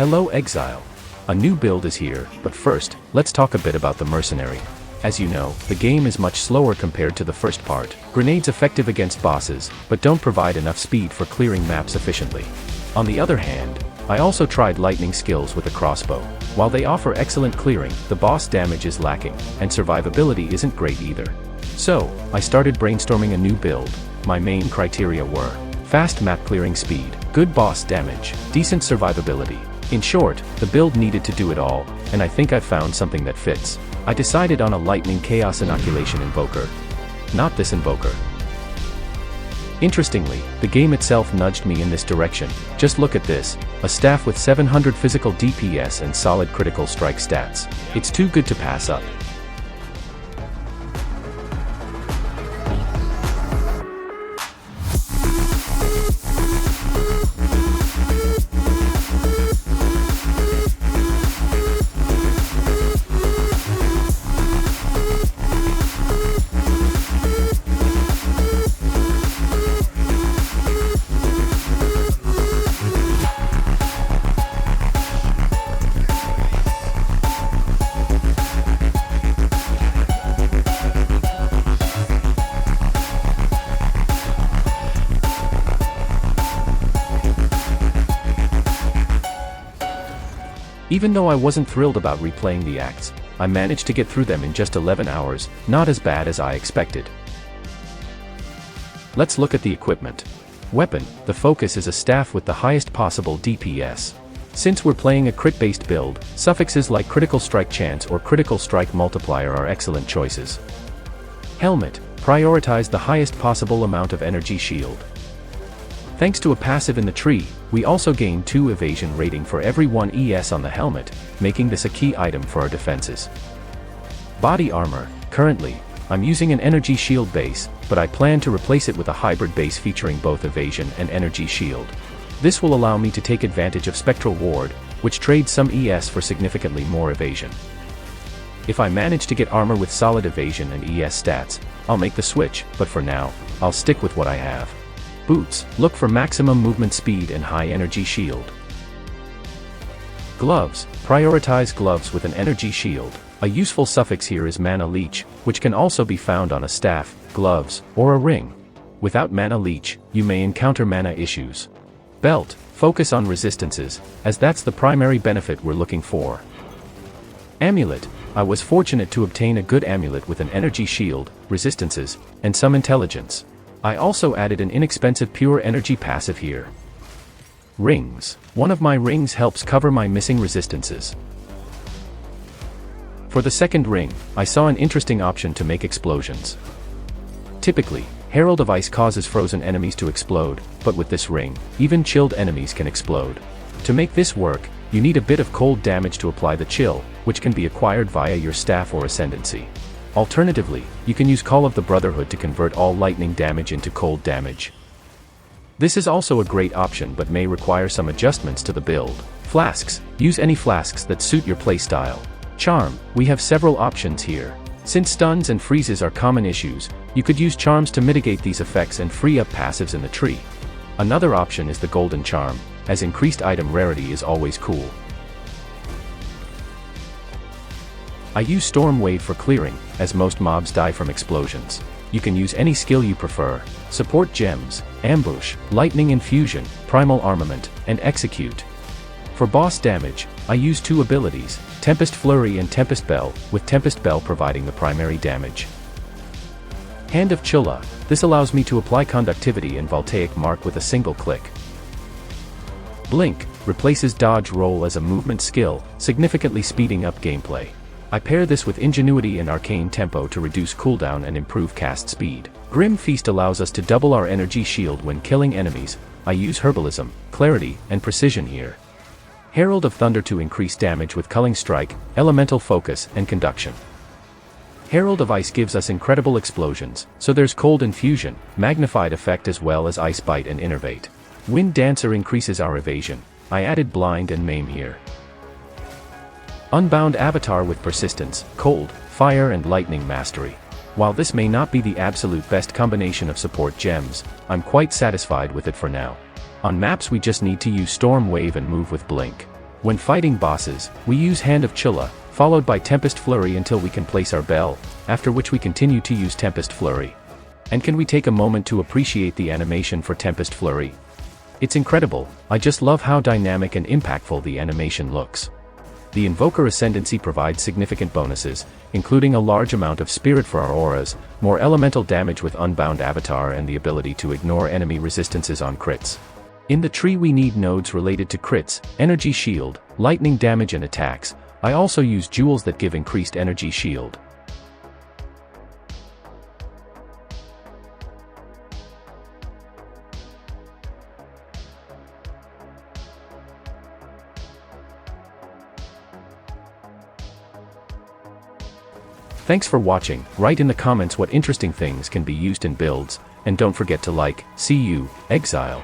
Hello Exile. A new build is here, but first, let's talk a bit about the mercenary. As you know, the game is much slower compared to the first part. Grenades effective against bosses, but don't provide enough speed for clearing maps efficiently. On the other hand, I also tried lightning skills with a crossbow. While they offer excellent clearing, the boss damage is lacking, and survivability isn't great either. So, I started brainstorming a new build. My main criteria were fast map clearing speed, good boss damage, decent survivability. In short, the build needed to do it all, and I think I've found something that fits. I decided on a lightning chaos inoculation invoker. Not this invoker. Interestingly, the game itself nudged me in this direction. Just look at this, a staff with 700 physical DPS and solid critical strike stats. It's too good to pass up. Even though I wasn't thrilled about replaying the acts, I managed to get through them in just 11 hours, not as bad as I expected. Let's look at the equipment. Weapon, the focus is a staff with the highest possible DPS. Since we're playing a crit-based build, suffixes like critical strike chance or critical strike multiplier are excellent choices. Helmet, prioritize the highest possible amount of energy shield. Thanks to a passive in the tree, we also gain 2 evasion rating for every 1 ES on the helmet, making this a key item for our defenses. Body armor, currently, I'm using an energy shield base, but I plan to replace it with a hybrid base featuring both evasion and energy shield. This will allow me to take advantage of Spectral Ward, which trades some ES for significantly more evasion. If I manage to get armor with solid evasion and ES stats, I'll make the switch, but for now, I'll stick with what I have. Boots, look for maximum movement speed and high energy shield. Gloves, prioritize gloves with an energy shield. A useful suffix here is mana leech, which can also be found on a staff, gloves, or a ring. Without mana leech, you may encounter mana issues. Belt, focus on resistances, as that's the primary benefit we're looking for. Amulet, I was fortunate to obtain a good amulet with an energy shield, resistances, and some intelligence. I also added an inexpensive pure energy passive here. Rings. One of my rings helps cover my missing resistances. For the second ring, I saw an interesting option to make explosions. Typically, Herald of Ice causes frozen enemies to explode, but with this ring, even chilled enemies can explode. To make this work, you need a bit of cold damage to apply the chill, which can be acquired via your staff or ascendancy. Alternatively, you can use Call of the Brotherhood to convert all lightning damage into cold damage. This is also a great option but may require some adjustments to the build. Flasks, use any flasks that suit your playstyle. Charm, we have several options here. Since stuns and freezes are common issues, you could use charms to mitigate these effects and free up passives in the tree. Another option is the Golden Charm, as increased item rarity is always cool. I use Storm Wave for clearing, as most mobs die from explosions. You can use any skill you prefer: Support Gems, Ambush, Lightning Infusion, Primal Armament, and Execute. For boss damage, I use 2 abilities, Tempest Flurry and Tempest Bell, with Tempest Bell providing the primary damage. Hand of Chula, this allows me to apply Conductivity and Voltaic Mark with a single click. Blink, replaces Dodge Roll as a movement skill, significantly speeding up gameplay. I pair this with Ingenuity and Arcane Tempo to reduce cooldown and improve cast speed. Grim Feast allows us to double our energy shield when killing enemies. I use Herbalism, Clarity, and Precision here. Herald of Thunder to increase damage with Culling Strike, Elemental Focus, and Conduction. Herald of Ice gives us incredible explosions, so there's Cold Infusion, Magnified Effect as well as Ice Bite and Innervate. Wind Dancer increases our evasion. I added Blind and Maim here. Unbound Avatar with Persistence, Cold, Fire and Lightning Mastery. While this may not be the absolute best combination of support gems, I'm quite satisfied with it for now. On maps we just need to use Storm Wave and move with Blink. When fighting bosses, we use Hand of Chilla, followed by Tempest Flurry until we can place our bell, after which we continue to use Tempest Flurry. And can we take a moment to appreciate the animation for Tempest Flurry? It's incredible. I just love how dynamic and impactful the animation looks. The Invoker Ascendancy provides significant bonuses, including a large amount of spirit for our auras, more elemental damage with Unbound Avatar, and the ability to ignore enemy resistances on crits. In the tree we need nodes related to crits, energy shield, lightning damage and attacks. I also use jewels that give increased energy shield. Thanks for watching. Write in the comments what interesting things can be used in builds, and don't forget to like. See you, Exile.